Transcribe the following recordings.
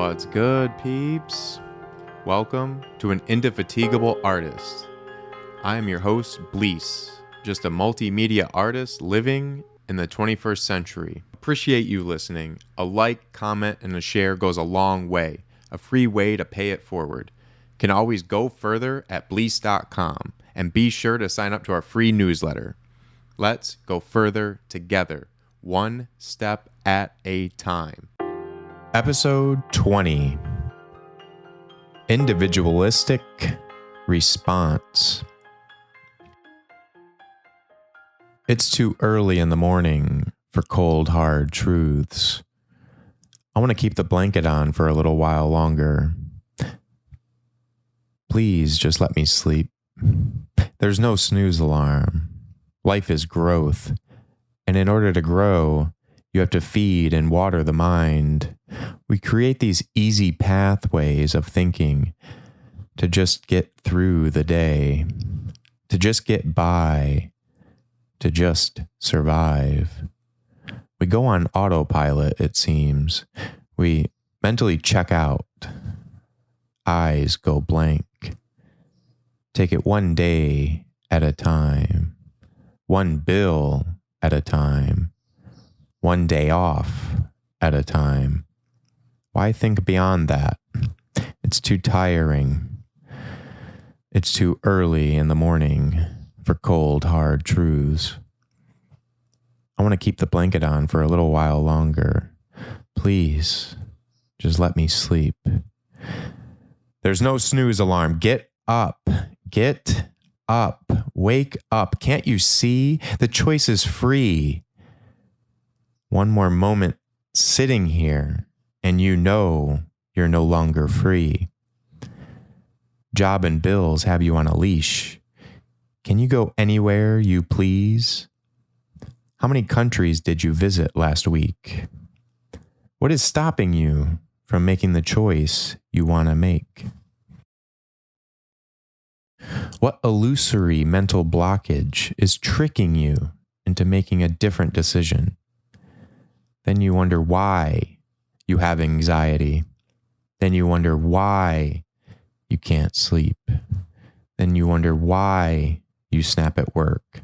What's good, peeps? Welcome to an Indefatigable Artist. I am your host, Bleace, just a multimedia artist living in the 21st century. Appreciate you listening. A like, comment, and a share goes a long way. A free way to pay it forward. Can always go further at Bleace.com, and be sure to sign up to our free newsletter. Let's go further together, one step at a time. Episode 20. Individualistic Response. It's too early in the morning for cold, hard truths. I want to keep the blanket on for a little while longer. Please just let me sleep. There's no snooze alarm. Life is growth. And in order to grow, you have to feed and water the mind. We create these easy pathways of thinking to just get through the day, to just get by, to just survive. We go on autopilot, it seems. We mentally check out. Eyes go blank. Take it one day at a time, one bill at a time, one day off at a time. Why think beyond that? It's too tiring. It's too early in the morning for cold, hard truths. I want to keep the blanket on for a little while longer. Please, just let me sleep. There's no snooze alarm. Get up. Get up. Wake up. Can't you see? The choice is free. One more moment sitting here, and you know you're no longer free. Job and bills have you on a leash. Can you go anywhere you please? How many countries did you visit last week? What is stopping you from making the choice you want to make? What illusory mental blockage is tricking you into making a different decision? Then you wonder why you have anxiety. Then you wonder why you can't sleep. Then you wonder why you snap at work.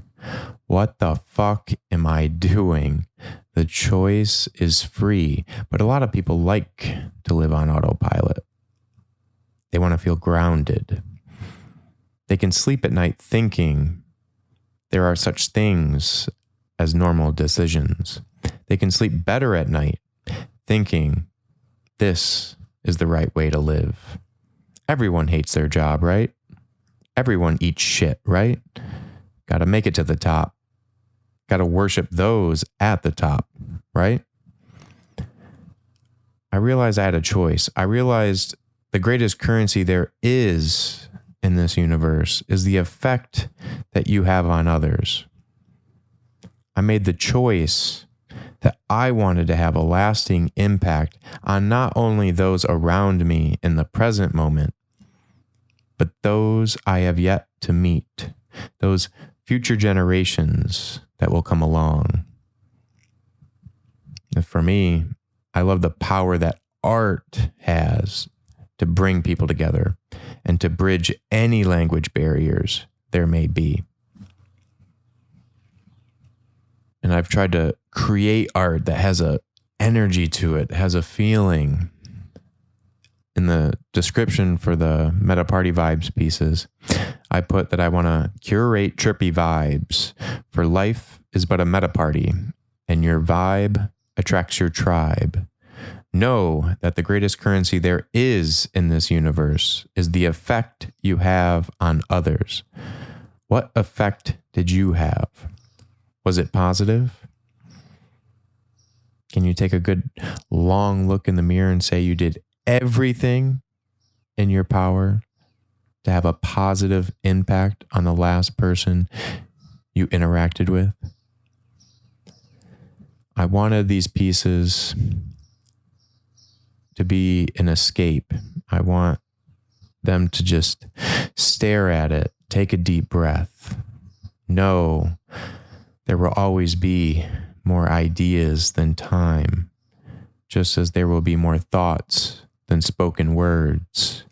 What the fuck am I doing? The choice is free, but a lot of people like to live on autopilot. They want to feel grounded. They can sleep at night thinking there are such things as normal decisions. They can sleep better at night thinking this is the right way to live. Everyone hates their job, right? Everyone eats shit, right? Got to make it to the top. Got to worship those at the top, right? I realized I had a choice. I realized the greatest currency there is in this universe is the effect that you have on others. I made the choice that I wanted to have a lasting impact on not only those around me in the present moment, but those I have yet to meet, those future generations that will come along. And for me, I love the power that art has to bring people together and to bridge any language barriers there may be. And I've tried to create art that has a energy to it, has a feeling. In the description for the Meta Party Vibes pieces, I put that I want to curate trippy vibes, for life is but a meta party, and your vibe attracts your tribe. Know that the greatest currency there is in this universe is the effect you have on others. What effect did you have? Was it positive? Can you take a good long look in the mirror and say you did everything in your power to have a positive impact on the last person you interacted with? I wanted these pieces to be an escape. I want them to just stare at it, take a deep breath, know there will always be more ideas than time, just as there will be more thoughts than spoken words.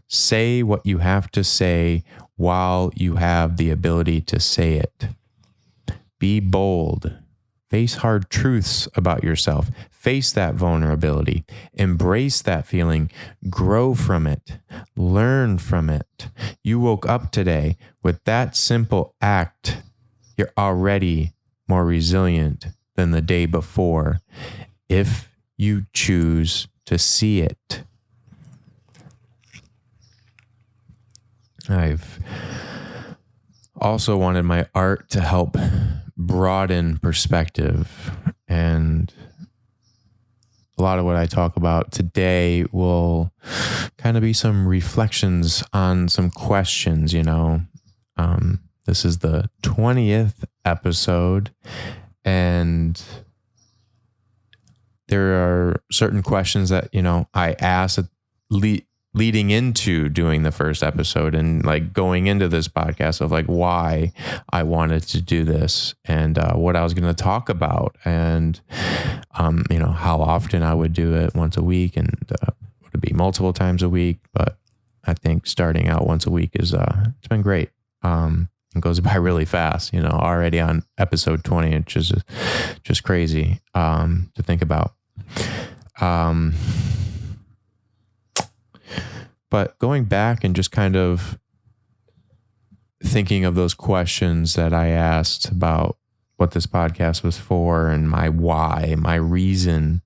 Say what you have to say while you have the ability to say it. Be bold. Face hard truths about yourself. Face that vulnerability. Embrace that feeling. Grow from it. Learn from it. You woke up today with that simple act. You're already more resilient than the day before if you choose to see it. I've also wanted my art to help broaden perspective, and a lot of what I talk about today will kind of be some reflections on some questions, This is the 20th episode, and there are certain questions that, I asked leading into doing the first episode and like going into this podcast of like why I wanted to do this and what I was going to talk about and, how often I would do it, once a week, and would it be multiple times a week? But I think starting out once a week is, it's been great. It goes by really fast, already on episode 20, which is just crazy to think about. But going back and just kind of thinking of those questions that I asked about what this podcast was for and my why, my reason,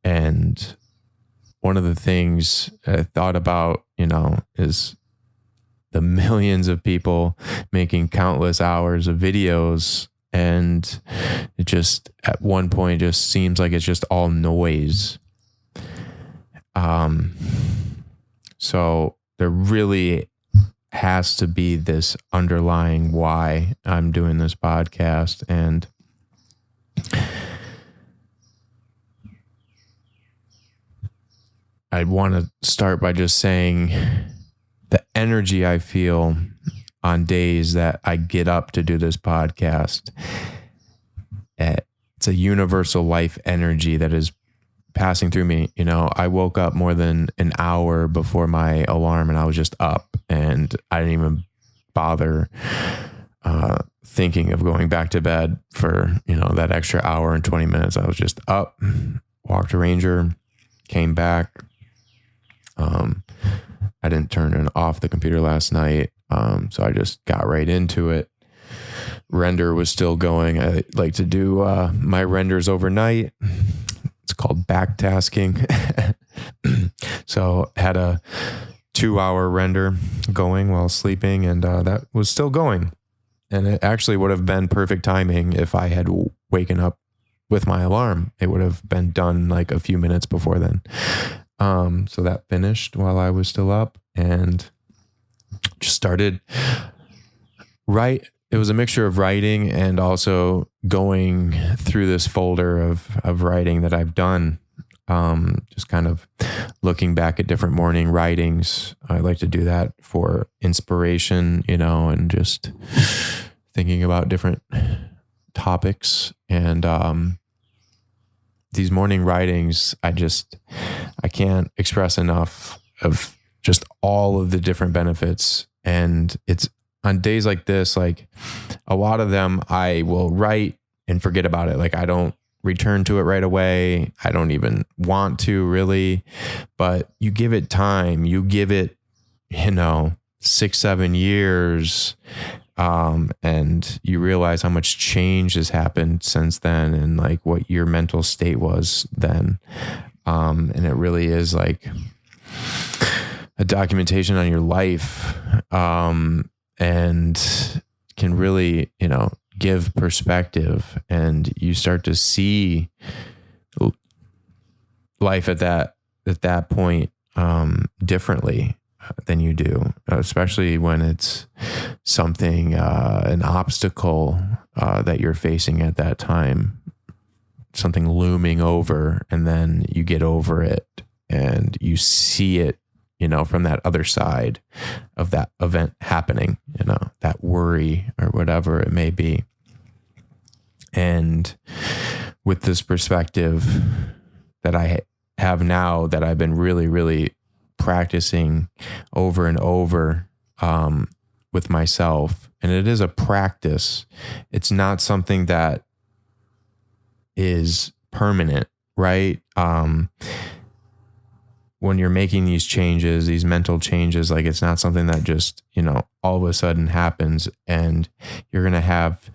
and one of the things I thought about, is the millions of people making countless hours of videos, and it just at one point just seems like it's just all noise. So there really has to be this underlying why I'm doing this podcast, and I want to start by just saying the energy I feel on days that I get up to do this podcast. It's a universal life energy that is passing through me. I woke up more than an hour before my alarm and I was just up, and I didn't even bother thinking of going back to bed for, that extra hour and 20 minutes. I was just up, walked a ranger, came back. I didn't turn off the computer last night. So I just got right into it. Render was still going. I like to do my renders overnight. It's called backtasking. So had a 2-hour render going while sleeping, and that was still going. And it actually would have been perfect timing if I had waken up with my alarm. It would have been done like a few minutes before then. So that finished while I was still up, and just started it was a mixture of writing and also going through this folder of writing that I've done. Just kind of looking back at different morning writings. I like to do that for inspiration, and just thinking about different topics. And these morning writings, I can't express enough of just all of the different benefits. And it's on days like this, like a lot of them I will write and forget about it. Like I don't return to it right away. I don't even want to really, but you give it time, you give it, 6-7 years. And you realize how much change has happened since then, and like what your mental state was then. And it really is like a documentation on your life, and can really, give perspective, and you start to see life at that point, differently than you do, especially when it's something, an obstacle, that you're facing at that time, something looming over, and then you get over it and you see it, from that other side of that event happening, that worry or whatever it may be. And with this perspective that I have now, that I've been really, really practicing over and over with myself. And it is a practice. It's not something that is permanent, right? When you're making these changes, these mental changes, like it's not something that just, all of a sudden happens, and you're going to have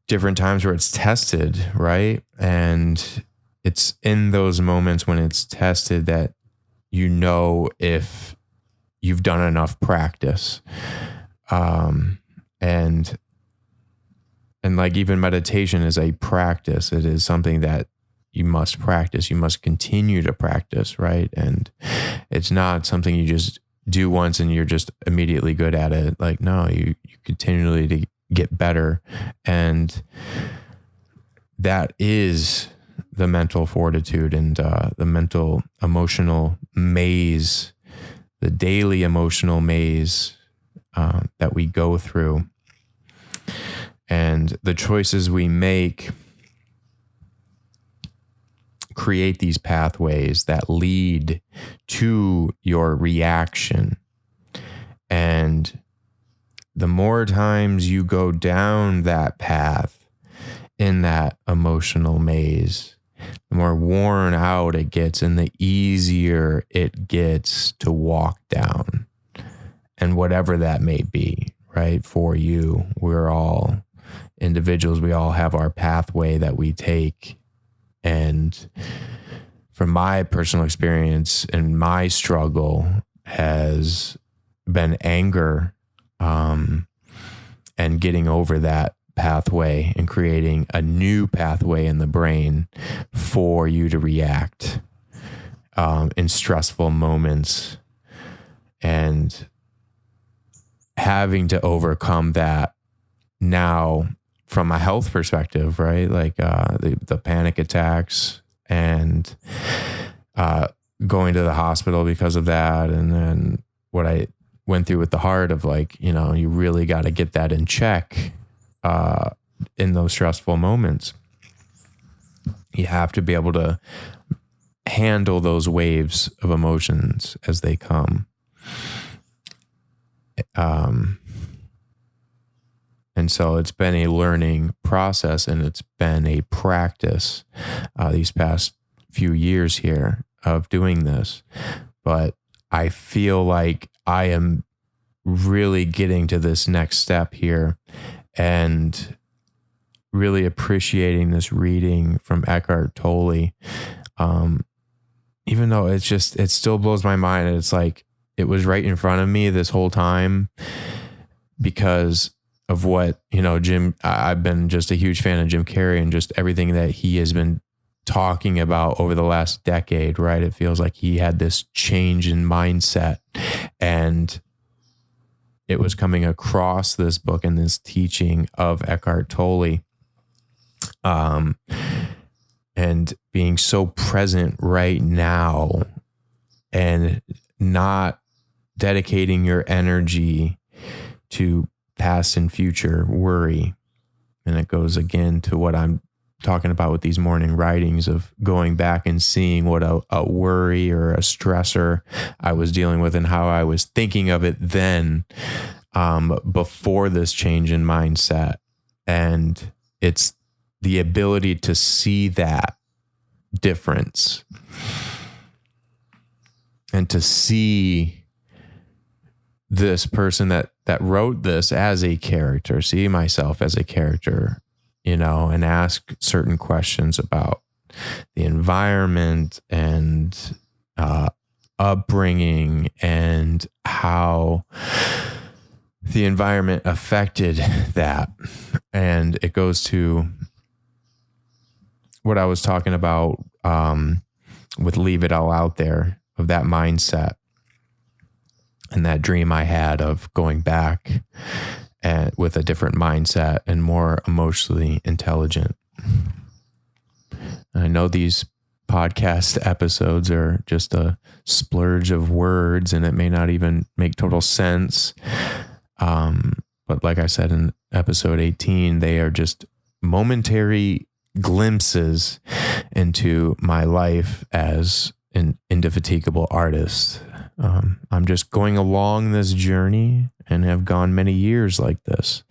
different times where it's tested, right? And it's in those moments when it's tested that if you've done enough practice. And like even meditation is a practice. It is something that you must practice. You must continue to practice, right? And it's not something you just do once and you're just immediately good at it. Like, no, you continually to get better. And that is the mental fortitude and the mental emotional maze, the daily emotional maze that we go through. And the choices we make create these pathways that lead to your reaction. And the more times you go down that path in that emotional maze, the more worn out it gets and the easier it gets to walk down. And whatever that may be, right? For you, we're all individuals. We all have our pathway that we take. And from my personal experience and my struggle has been anger, and getting over that pathway and creating a new pathway in the brain for you to react in stressful moments, and having to overcome that now from a health perspective, right? Like the panic attacks and going to the hospital because of that. And then what I went through with the heart of like, you really got to get that in check in those stressful moments. You have to be able to handle those waves of emotions as they come. And so it's been a learning process, and it's been a practice these past few years here of doing this. But I feel like I am really getting to this next step here and really appreciating this reading from Eckhart Tolle. Even though it still blows my mind. It's like it was right in front of me this whole time because of what, I've been just a huge fan of Jim Carrey and just everything that he has been talking about over the last decade, right? It feels like he had this change in mindset, and it was coming across this book and this teaching of Eckhart Tolle, and being so present right now and not dedicating your energy to past and future worry. And it goes again to what I'm talking about with these morning writings of going back and seeing what a worry or a stressor I was dealing with and how I was thinking of it then, before this change in mindset. And it's the ability to see that difference and to see this person that wrote this as a character, see myself as a character, and ask certain questions about the environment and upbringing and how the environment affected that. And it goes to what I was talking about with Leave It All Out There, of that mindset and that dream I had of going back and with a different mindset and more emotionally intelligent. I know these podcast episodes are just a splurge of words and it may not even make total sense. But like I said in episode 18, they are just momentary glimpses into my life as an indefatigable artist. I'm just going along this journey and have gone many years like this.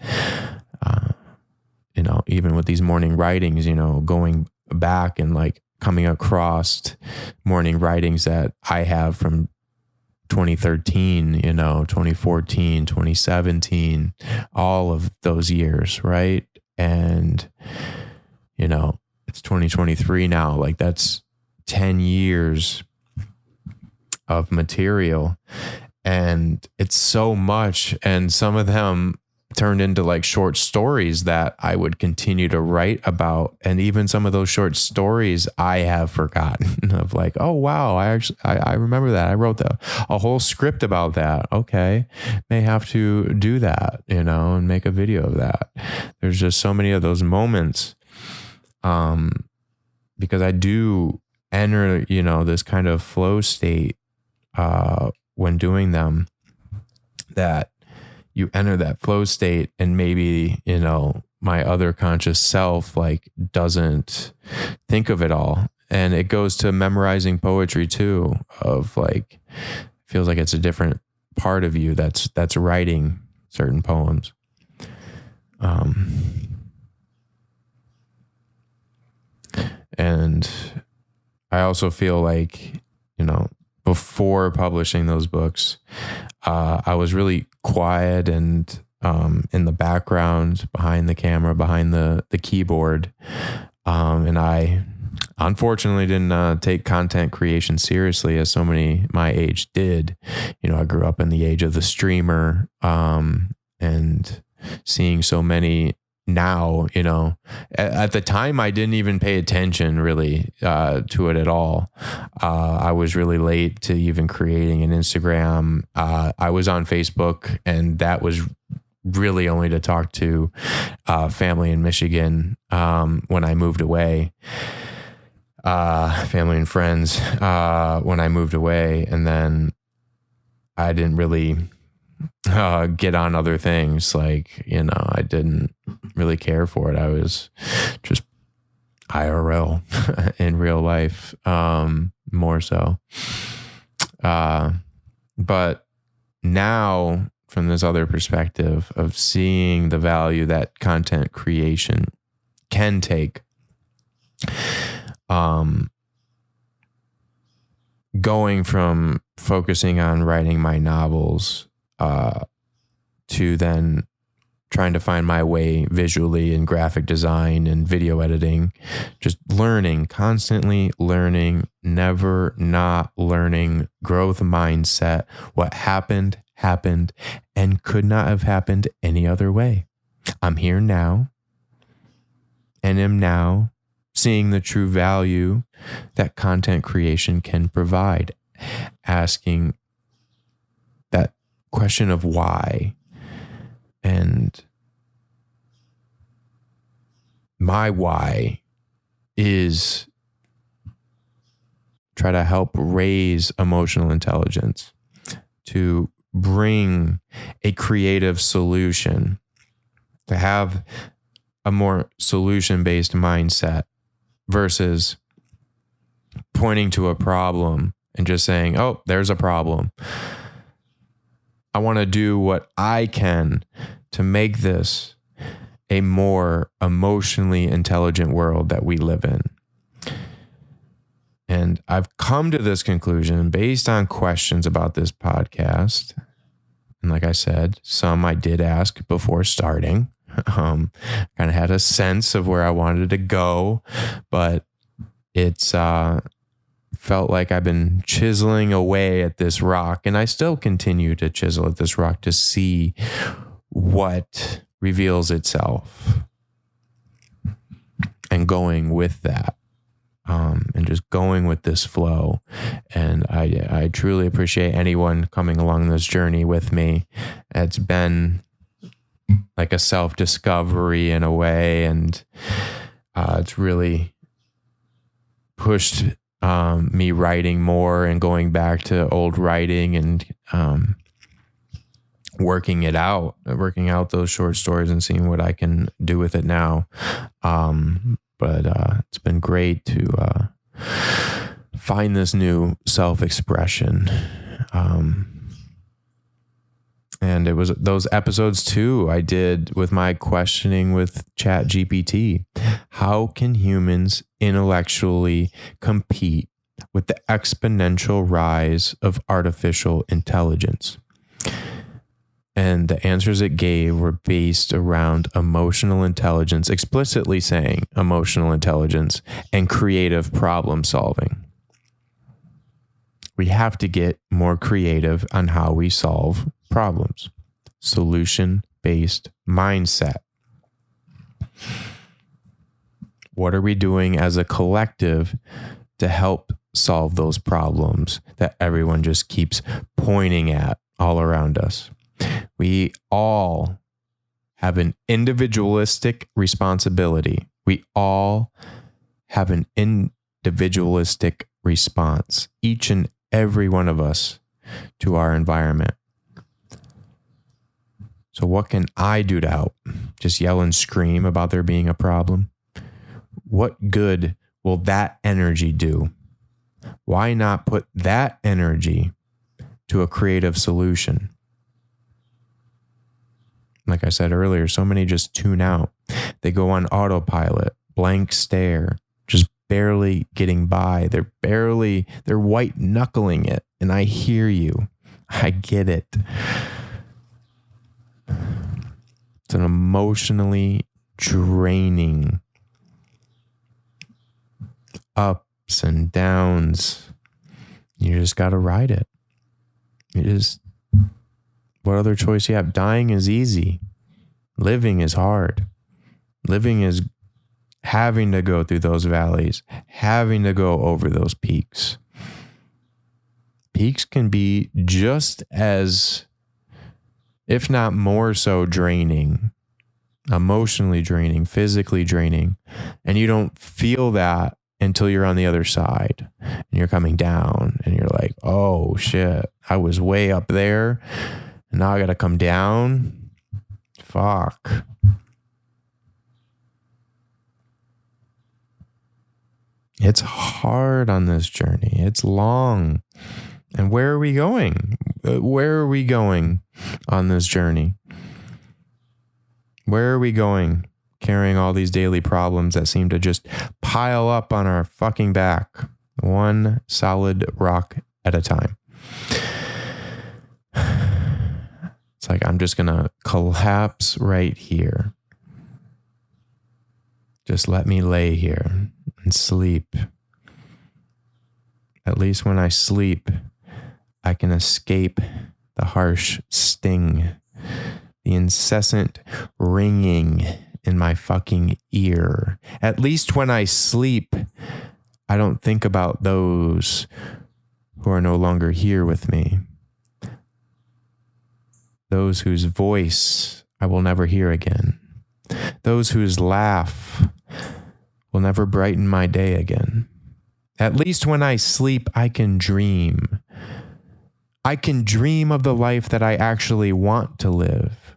Even with these morning writings, going back and like coming across morning writings that I have from 2013, 2014, 2017, all of those years, right? And, it's 2023 now, like that's 10 years of material, and it's so much. And some of them turned into like short stories that I would continue to write about. And even some of those short stories I have forgotten of, like, oh wow, I remember that. I wrote a whole script about that. Okay. May have to do that, and make a video of that. There's just so many of those moments. Because I do enter, this kind of flow state, when doing them, that you enter that flow state, and maybe, my other conscious self like doesn't think of it all. And it goes to memorizing poetry too, of like, feels like it's a different part of you that's writing certain poems. And I also feel like, before publishing those books, I was really quiet and in the background, behind the camera, behind the keyboard. And I unfortunately didn't take content creation seriously, as so many my age did. I grew up in the age of the streamer, and seeing so many now, at the time I didn't even pay attention really to it at all. I was really late to even creating an Instagram. I was on Facebook, and that was really only to talk to family in Michigan when I moved away. Family and friends when I moved away, and then I didn't really get on other things. Like, I didn't really care for it. I was just IRL in real life, more so. But now, from this other perspective of seeing the value that content creation can take, going from focusing on writing my novels to then trying to find my way visually in graphic design and video editing, just learning, constantly learning, never not learning, growth mindset. What happened, and could not have happened any other way. I'm here now, and am now seeing the true value that content creation can provide, asking that question of why. And my why is try to help raise emotional intelligence, to bring a creative solution, to have a more solution-based mindset versus pointing to a problem and just saying, oh, there's a problem. I want to do what I can to make this a more emotionally intelligent world that we live in. And I've come to this conclusion based on questions about this podcast. And like I said, some I did ask before starting. Kind of had a sense of where I wanted to go, but it's felt like I've been chiseling away at this rock, and I still continue to chisel at this rock to see what reveals itself, and going with that, and just going with this flow. And I truly appreciate anyone coming along this journey with me. It's been like a self-discovery in a way, and it's really pushed me writing more and going back to old writing and working out those short stories and seeing what I can do with it now. but it's been great to find this new self-expression. And it was those episodes too I did with my questioning with ChatGPT. How can humans intellectually compete with the exponential rise of artificial intelligence? And the answers it gave were based around emotional intelligence, explicitly saying emotional intelligence and creative problem solving. We have to get more creative on how we solve problems. Solution-based mindset. What are we doing as a collective to help solve those problems that everyone just keeps pointing at all around us? We all have an individualistic responsibility. We all have an individualistic response, each and every one of us, to our environment. So what can I do to help? Just yell and scream about there being a problem? What good will that energy do? Why not put that energy to a creative solution? Like I said earlier, so many just tune out. They go on autopilot, blank stare, just barely getting by. They're white knuckling it. And I hear you. I get it. It's an emotionally draining ups and downs. You just got to ride it. What other choice you have? Dying is easy. Living is hard. Living is having to go through those valleys, having to go over those peaks. Peaks can be just as, if not more so, draining, emotionally draining, physically draining. And you don't feel that until you're on the other side and you're coming down and you're like, oh shit, I was way up there and now I got to come down. Fuck. It's hard on this journey. It's long. And where are we going? Where are we going on this journey? Where are we going carrying all these daily problems that seem to just pile up on our fucking back, one solid rock at a time? It's like I'm just going to collapse right here. Just let me lay here and sleep. At least when I sleep, I can escape the harsh sting, the incessant ringing in my fucking ear. At least when I sleep, I don't think about those who are no longer here with me. Those whose voice I will never hear again. Those whose laugh will never brighten my day again. At least when I sleep, I can dream. I can dream of the life that I actually want to live,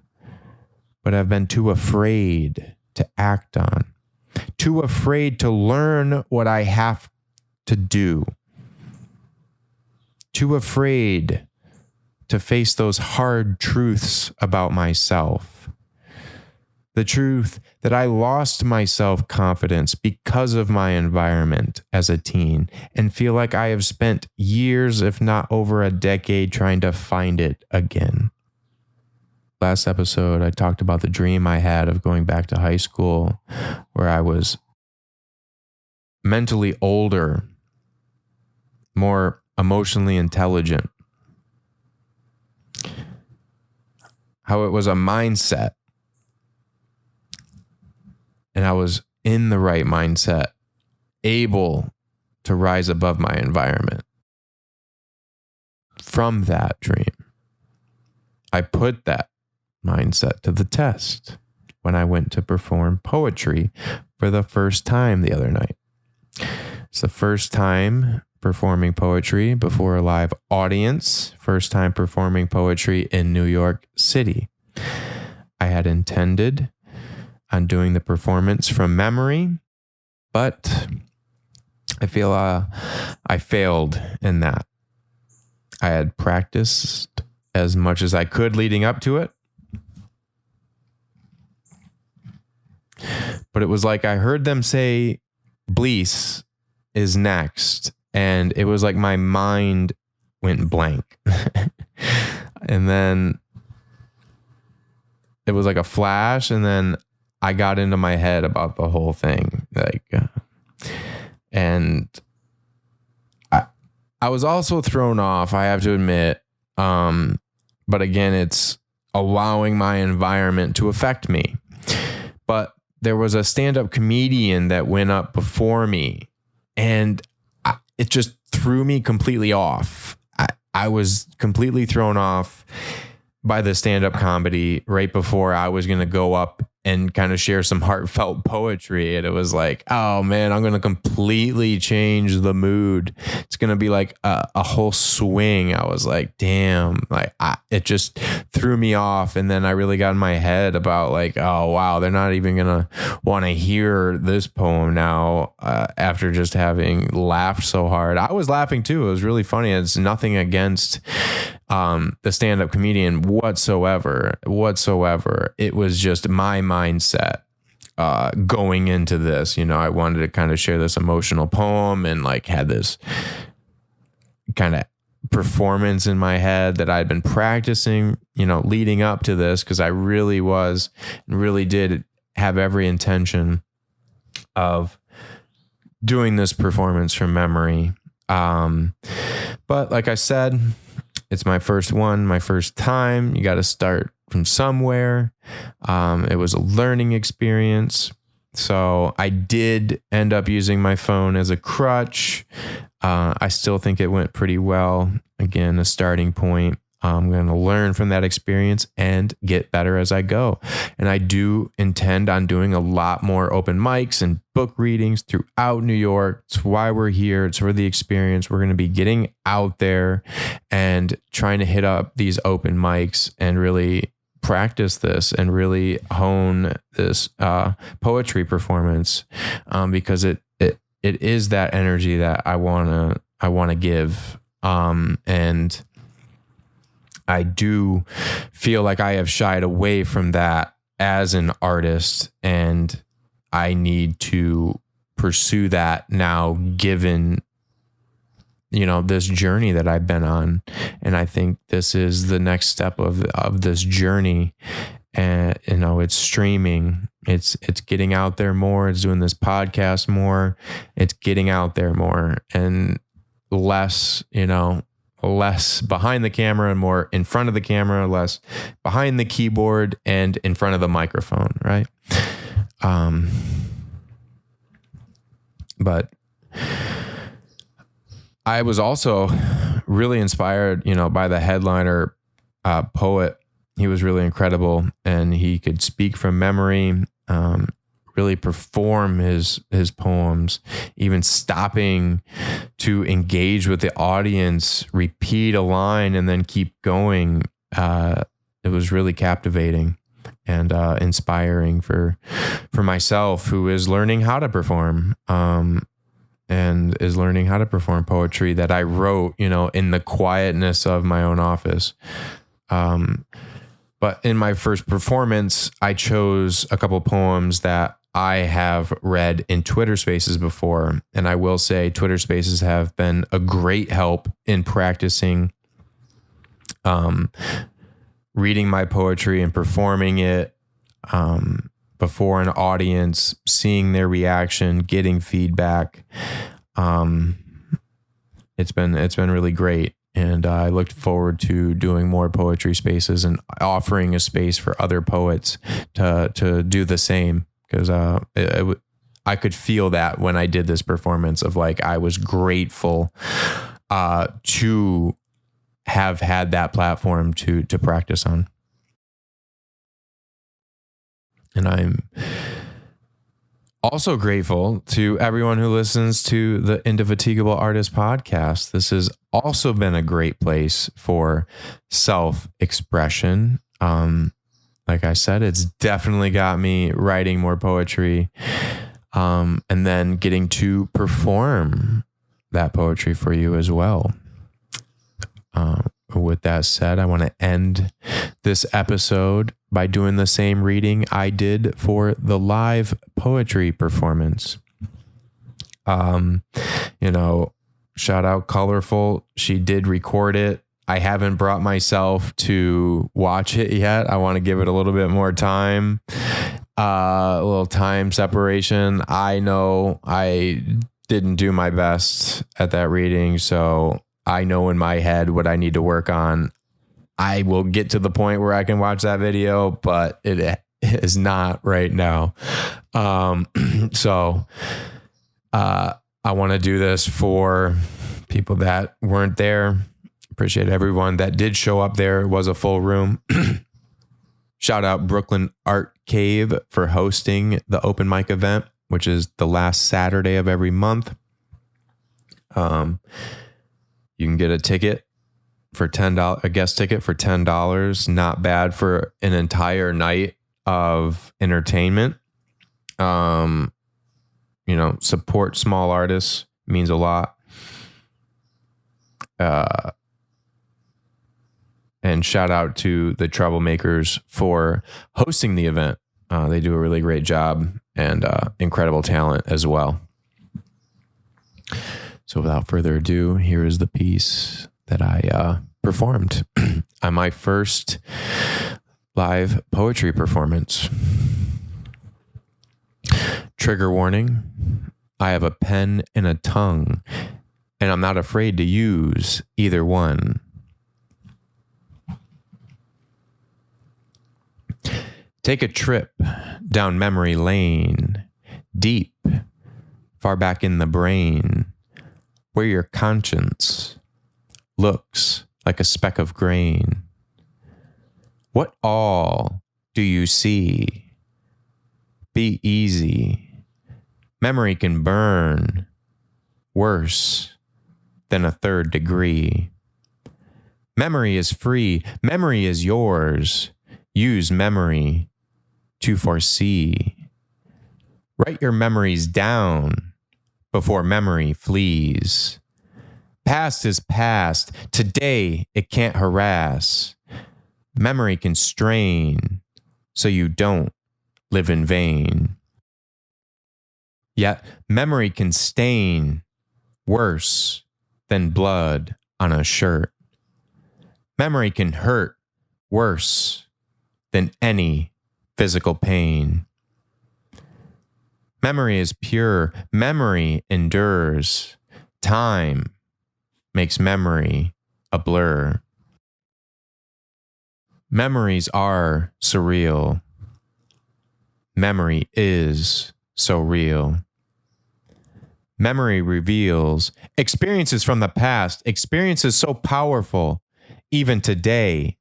but I've been too afraid to act on, too afraid to learn what I have to do, too afraid to face those hard truths about myself. The truth that I lost my self-confidence because of my environment as a teen and feel like I have spent years, if not over a decade, trying to find it again. Last episode, I talked about the dream I had of going back to high school where I was mentally older, more emotionally intelligent. How it was a mindset. And I was in the right mindset, able to rise above my environment. From that dream, I put that mindset to the test when I went to perform poetry for the first time the other night. It's the first time performing poetry before a live audience, first time performing poetry in New York City. I had intended on doing the performance from memory, But I feel I failed in that. I had practiced as much as I could leading up to it. But it was like I heard them say Bleace is next. And it was like my mind went blank. And then it was like a flash. And then I got into my head about the whole thing. And I was also thrown off, I have to admit. But again, it's allowing my environment to affect me. But there was a stand-up comedian that went up before me, and it just threw me completely off. I was completely thrown off by the stand-up comedy right before I was going to go up and kind of share some heartfelt poetry. And it was like, oh man, I'm going to completely change the mood. It's going to be like a whole swing. I was like, damn, it just threw me off. And then I really got in my head about like, oh wow, they're not even going to want to hear this poem now after just having laughed so hard. I was laughing too. It was really funny. It's nothing against the stand-up comedian whatsoever. It was just my mindset going into this. I wanted to kind of share this emotional poem and like had this kind of performance in my head that I'd been practicing, leading up to this, because I really did have every intention of doing this performance from memory. But like I said, it's my first time. You got to start from somewhere. It was a learning experience. So I did end up using my phone as a crutch. I still think it went pretty well. Again, a starting point. I'm going to learn from that experience and get better as I go. And I do intend on doing a lot more open mics and book readings throughout New York. It's why we're here. It's for the experience. We're going to be getting out there and trying to hit up these open mics and really practice this and really hone this poetry performance, because it is that energy that I want to give. And I do feel like I have shied away from that as an artist, and I need to pursue that now, given, this journey that I've been on. And I think this is the next step of this journey. And, it's streaming, it's getting out there more. It's doing this podcast more. It's getting out there more and less behind the camera and more in front of the camera, less behind the keyboard and in front of the microphone. Right. But I was also really inspired, by the headliner poet. He was really incredible, and he could speak from memory, really perform his poems, even stopping to engage with the audience, repeat a line, and then keep going. It was really captivating and inspiring for myself, who is learning how to perform, and is learning how to perform poetry that I wrote, in the quietness of my own office. But in my first performance, I chose a couple poems that I have read in Twitter Spaces before. And I will say Twitter Spaces have been a great help in practicing reading my poetry and performing it before an audience, seeing their reaction, getting feedback. It's been really great. And I looked forward to doing more poetry spaces and offering a space for other poets to do the same. Because I could feel that when I did this performance of like, I was grateful to have had that platform to practice on. And I'm also grateful to everyone who listens to the Indefatigable Artist Podcast. This has also been a great place for self-expression. Like I said, it's definitely got me writing more poetry. and then getting to perform that poetry for you as well. With that said, I want to end this episode by doing the same reading I did for the live poetry performance. Shout out Colorful. She did record it. I haven't brought myself to watch it yet. I want to give it a little bit more time, a little time separation. I know I didn't do my best at that reading, so I know in my head what I need to work on. I will get to the point where I can watch that video, but it is not right now. So I want to do this for people that weren't there. Appreciate everyone that did show up there. It was a full room. Shout out Brooklyn Art Cave for hosting the open mic event, which is the last Saturday of every month. You can get a ticket for $10, a guest ticket for $10. Not bad for an entire night of entertainment. Support small artists means a lot. And shout out to the Troublemakers for hosting the event. They do a really great job and incredible talent as well. So without further ado, here is the piece that I performed on my first live poetry performance. Trigger warning. I have a pen and a tongue, and I'm not afraid to use either one. Take a trip down memory lane, deep, far back in the brain, where your conscience looks like a speck of grain. What all do you see? Be easy. Memory can burn worse than a third degree. Memory is free. Memory is yours. Use memory to foresee. Write your memories down before memory flees. Past is past. Today it can't harass. Memory can strain so you don't live in vain. Yet memory can stain worse than blood on a shirt. Memory can hurt worse than any physical pain. Memory is pure. Memory endures. Time makes memory a blur. Memories are surreal. Memory is so real. Memory reveals experiences from the past, experiences so powerful. Even today,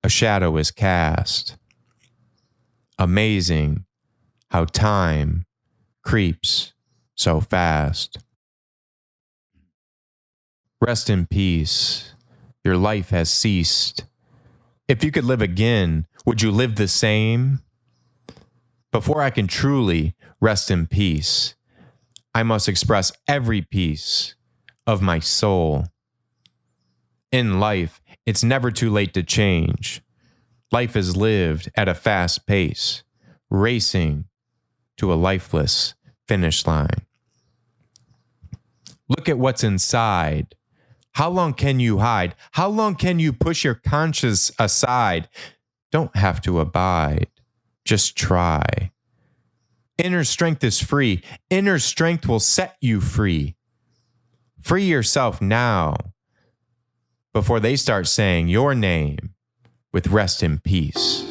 a shadow is cast. Amazing how time creeps so fast. Rest in peace. Your life has ceased. If you could live again, would you live the same? Before I can truly rest in peace, I must express every piece of my soul. In life, it's never too late to change. Life is lived at a fast pace, racing to a lifeless finish line. Look at what's inside. How long can you hide? How long can you push your conscience aside? Don't have to abide. Just try. Inner strength is free. Inner strength will set you free. Free yourself now before they start saying your name with rest in peace.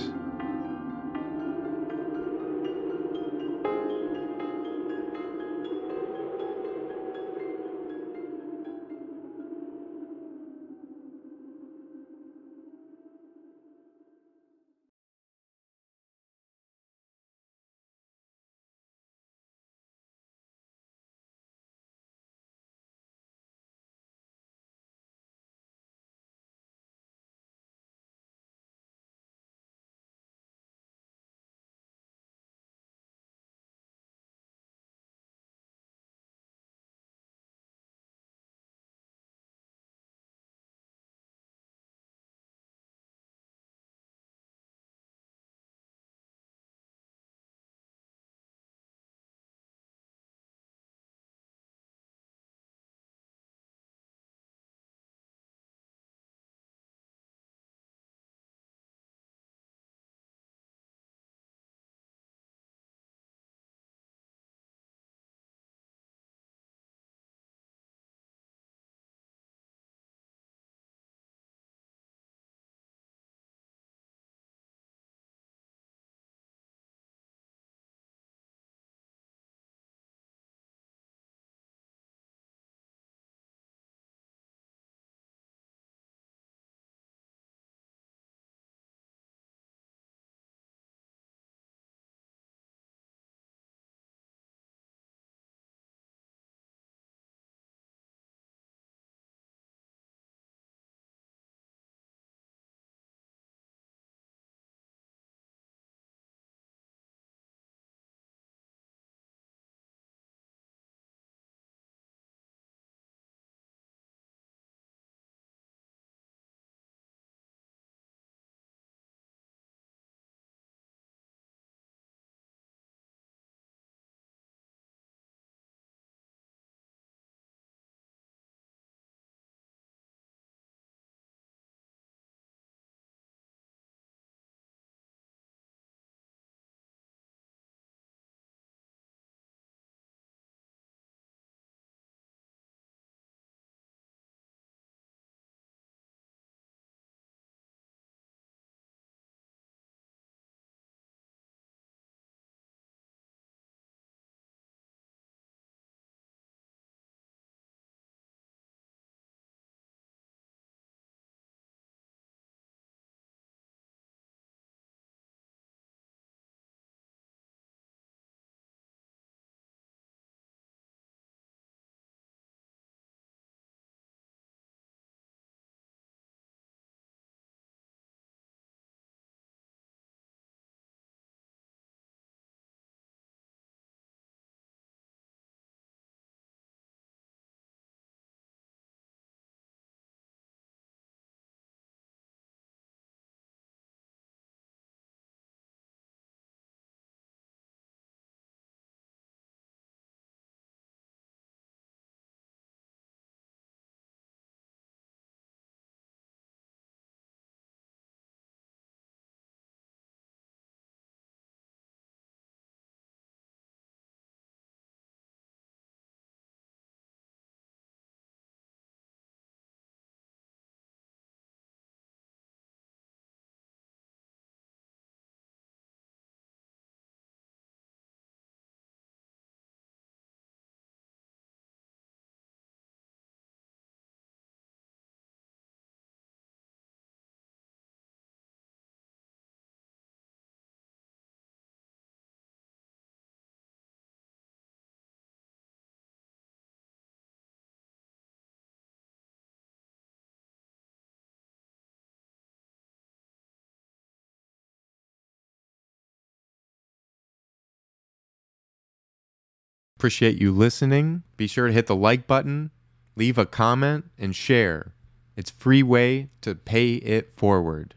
appreciate you listening. Be sure to hit the like button, leave a comment, and share. It's a free way to pay it forward.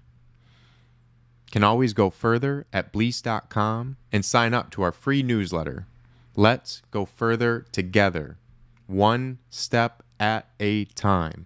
Can always go further at Bleace.com and sign up to our free newsletter. Let's go further together, one step at a time.